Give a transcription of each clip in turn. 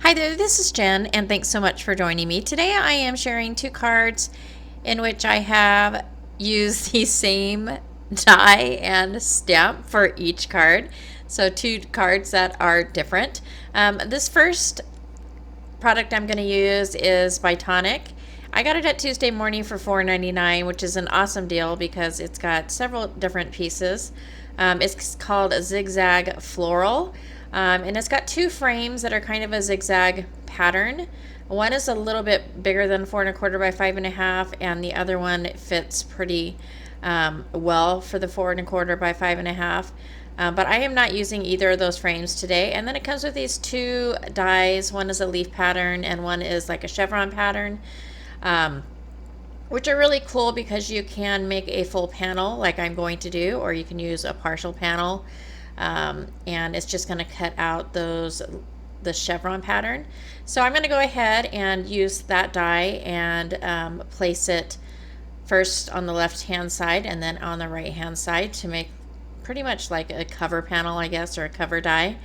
Hi there, this is Jen, and thanks so much for joining me. Today I am sharing two cards in which I have used the same die and stamp for each card. So two cards that are different. This first product I'm going to use is by Tonic. I got it at Tuesday Morning for $4.99, which is an awesome deal because it's got several different pieces. It's called a Zigzag Floral, and it's got two frames that are kind of a zigzag pattern. One is a little bit bigger than 4.25 by 5.5, and the other one fits pretty well for the 4.25 by 5.5. But I am not using either of those frames today. And then it comes with these two dies. One is a leaf pattern and one is like a chevron pattern, which are really cool because you can make a full panel like I'm going to do, or you can use a partial panel. And it's just going to cut out the chevron pattern. So I'm going to go ahead and use that die and place it first on the left hand side and then on the right hand side to make pretty much like a cover panel, I guess, or a cover die.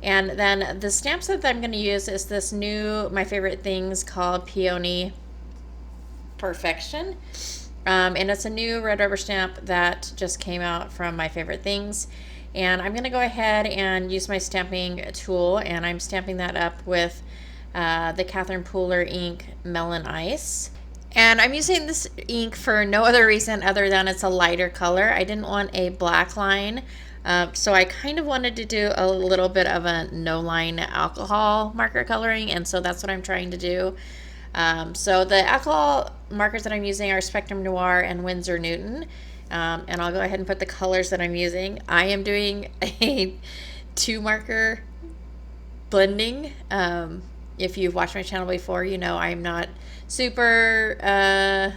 And then the stamps that I'm going to use is this new My Favorite Things called Peony Perfection. And it's a new red rubber stamp that just came out from My Favorite Things. And I'm going to go ahead and use my stamping tool, and I'm stamping that up with the Catherine Pooler ink MELONICE. And I'm using this ink for no other reason other than it's a lighter color. I didn't want a black line, so I kind of wanted to do a little bit of a no-line alcohol marker coloring, and so that's what I'm trying to do. So the alcohol markers that I'm using are Spectrum Noir and Winsor Newton, and I'll go ahead and put the colors that I'm using. I am doing a 2-marker blending. If you've watched my channel before, you know I'm not super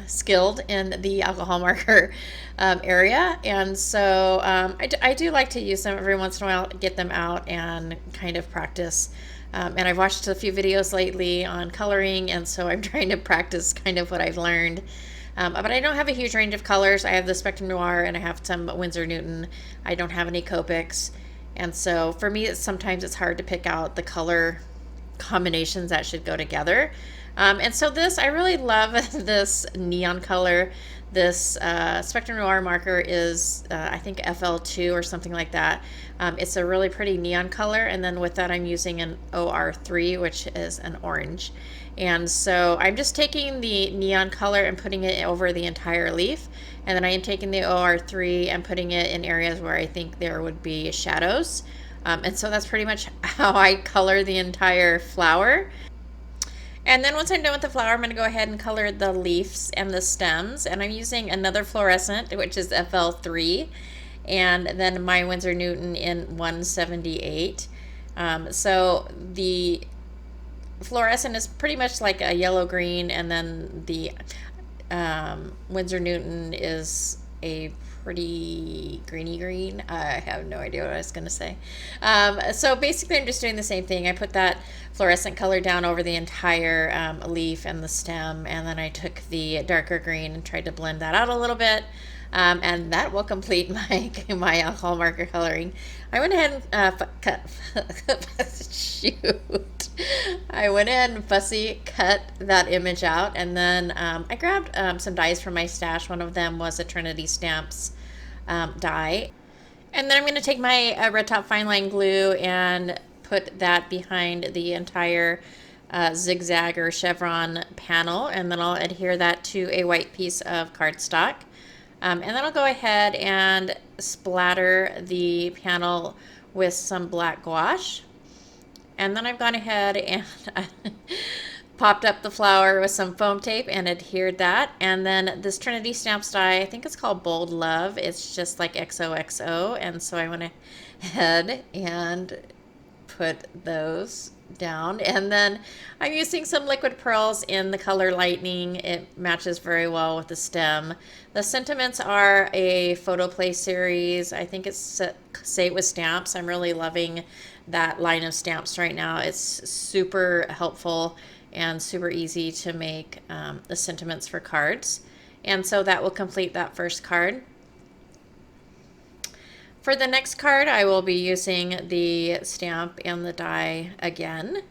skilled in the alcohol marker area, and so I do like to use them every once in a while, get them out and kind of practice. And I've watched a few videos lately on coloring, and so I'm trying to practice kind of what I've learned. But I don't have a huge range of colors. I have the Spectrum Noir and I have some Winsor Newton. I don't have any Copics, and so for me sometimes it's hard to pick out the color combinations that should go together. And so I really love this neon color. This Spectrum Noir marker is I think FL2 or something like that. It's a really pretty neon color, and then with that I'm using an OR3, which is an orange. And so I'm just taking the neon color and putting it over the entire leaf, and then I am taking the OR3 and putting it in areas where I think there would be shadows. And so that's pretty much how I color the entire flower. And then once I'm done with the flower, I'm going to go ahead and color the leaves and the stems. And I'm using another fluorescent, which is FL3, and then my Winsor Newton in 178. So the fluorescent is pretty much like a yellow-green, and then the Winsor Newton is a pretty greeny green. I have no idea what I was going to say. So basically I'm just doing the same thing. I put that fluorescent color down over the entire leaf and the stem, and then I took the darker green and tried to blend that out a little bit. And that will complete my alcohol marker coloring. I went ahead and shoot. I went ahead and fussy cut that image out, and then I grabbed some dies from my stash. One of them was a Trinity Stamps die. And then I'm going to take my Red Top Fine Line glue and put that behind the entire zigzag or chevron panel, and then I'll adhere that to a white piece of cardstock. And then I'll go ahead and splatter the panel with some black gouache. And then I've gone ahead and popped up the flower with some foam tape and adhered that. And then this Trinity Stamps die, I think it's called Bold Love. It's just like XOXO. And so I went ahead and put those down, and then I'm using some liquid pearls in the color Lightning. It matches very well with the stem. The sentiments are a photo play series. I think it's Say It With Stamps. I'm really loving that line of stamps right now. It's super helpful and super easy to make the sentiments for cards, and so that will complete that first card. For the next card, I will be using the stamp and the die again.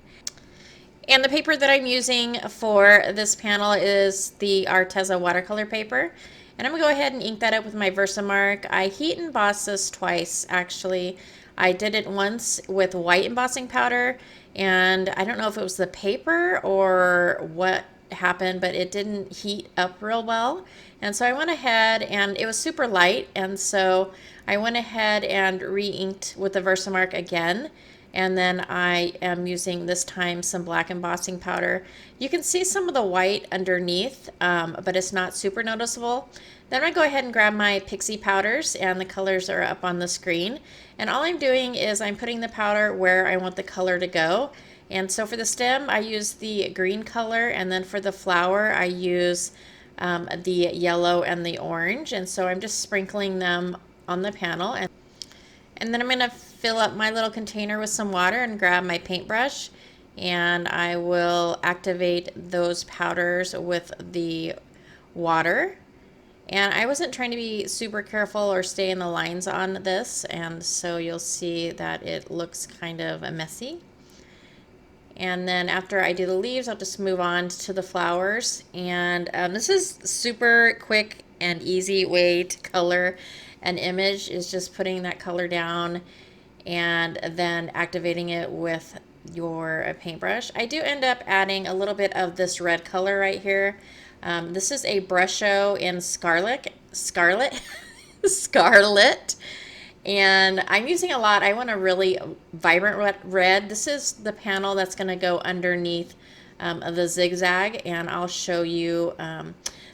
And the paper that I'm using for this panel is the ARTEZA watercolor paper. And I'm going to go ahead and ink that up with my Versamark. I heat embossed this twice, actually. I did it once with white embossing powder, and I don't know if it was the paper or what happened, but it didn't heat up real well. And so I went ahead, and it was super light, and so I went ahead and re-inked with the Versamark again. And then I am using this time some black embossing powder. You can see some of the white underneath, but it's not super noticeable. Then I go ahead and grab my pixie powders, and the colors are up on the screen. And all I'm doing is I'm putting the powder where I want the color to go. And so for the stem, I use the green color, and then for the flower, I use the yellow and the orange. And so I'm just sprinkling them on the panel. And then I'm going to fill up my little container with some water and grab my paintbrush, and I will activate those powders with the water. And I wasn't trying to be super careful or stay in the lines on this, and so you'll see that it looks kind of messy. And then after I do the leaves, I'll just move on to the flowers. And this is super quick and easy way to color an image, is just putting that color down and then activating it with your paintbrush. I do end up adding a little bit of this red color right here. This is a Brusho in Scarlet, and I'm using a lot. I want a really vibrant red. This is the panel that's going to go underneath the zigzag, and I'll show you.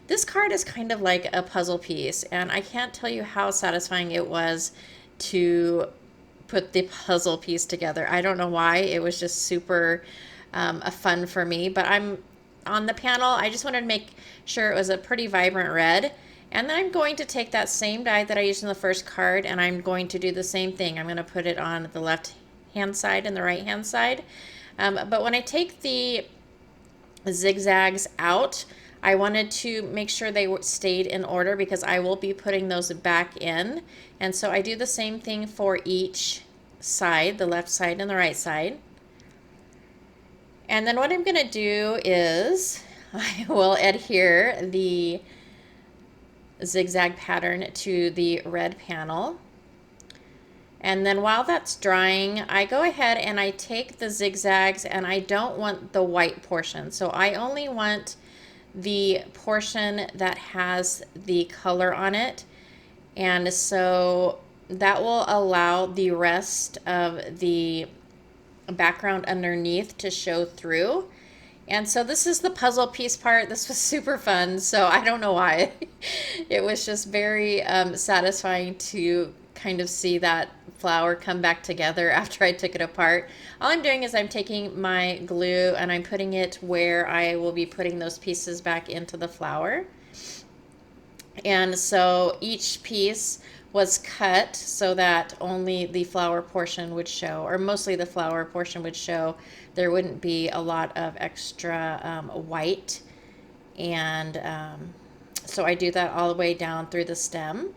This card is kind of like a puzzle piece, and I can't tell you how satisfying it was to put the puzzle piece together. I don't know why. It was just super fun for me, but I'm on the panel. I just wanted to make sure it was a pretty vibrant red. And then I'm going to take that same die that I used in the first card, and I'm going to do the same thing. I'm going to put it on the left hand side and the right hand side. But when I take the zigzags out, I wanted to make sure they stayed in order because I will be putting those back in. And so I do the same thing for each side, the left side and the right side. And then what I'm going to do is I will adhere the zigzag pattern to the red panel. And then while that's drying, I go ahead and I take the zigzags, and I don't want the white portion. So I only want the portion that has the color on it. And so that will allow the rest of the background underneath to show through. And so this is the puzzle piece part. This was super fun, so I don't know why. It was just very satisfying to kind of see that flower come back together after I took it apart. All I'm doing is I'm taking my glue and I'm putting it where I will be putting those pieces back into the flower. And so each piece was cut so that only the flower portion would show, or mostly the flower portion would show. There wouldn't be a lot of extra white. And so I do that all the way down through the stem.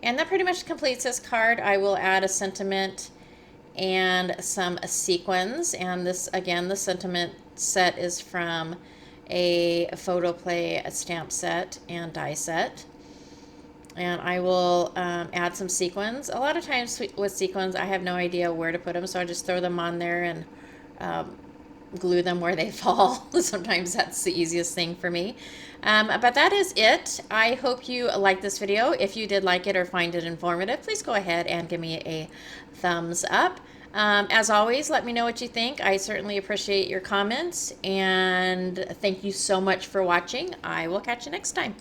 And that pretty much completes this card. I will add a sentiment and some sequins. And this, again, the sentiment set is from a Photoplay stamp set and die set. And I will add some sequins. A lot of times with sequins, I have no idea where to put them, so I just throw them on there and glue them where they fall. Sometimes that's the easiest thing for me. But that is it. I hope you liked this video. If you did like it or find it informative, please go ahead and give me a thumbs up. As always, let me know what you think. I certainly appreciate your comments, and thank you so much for watching. I will catch you next time.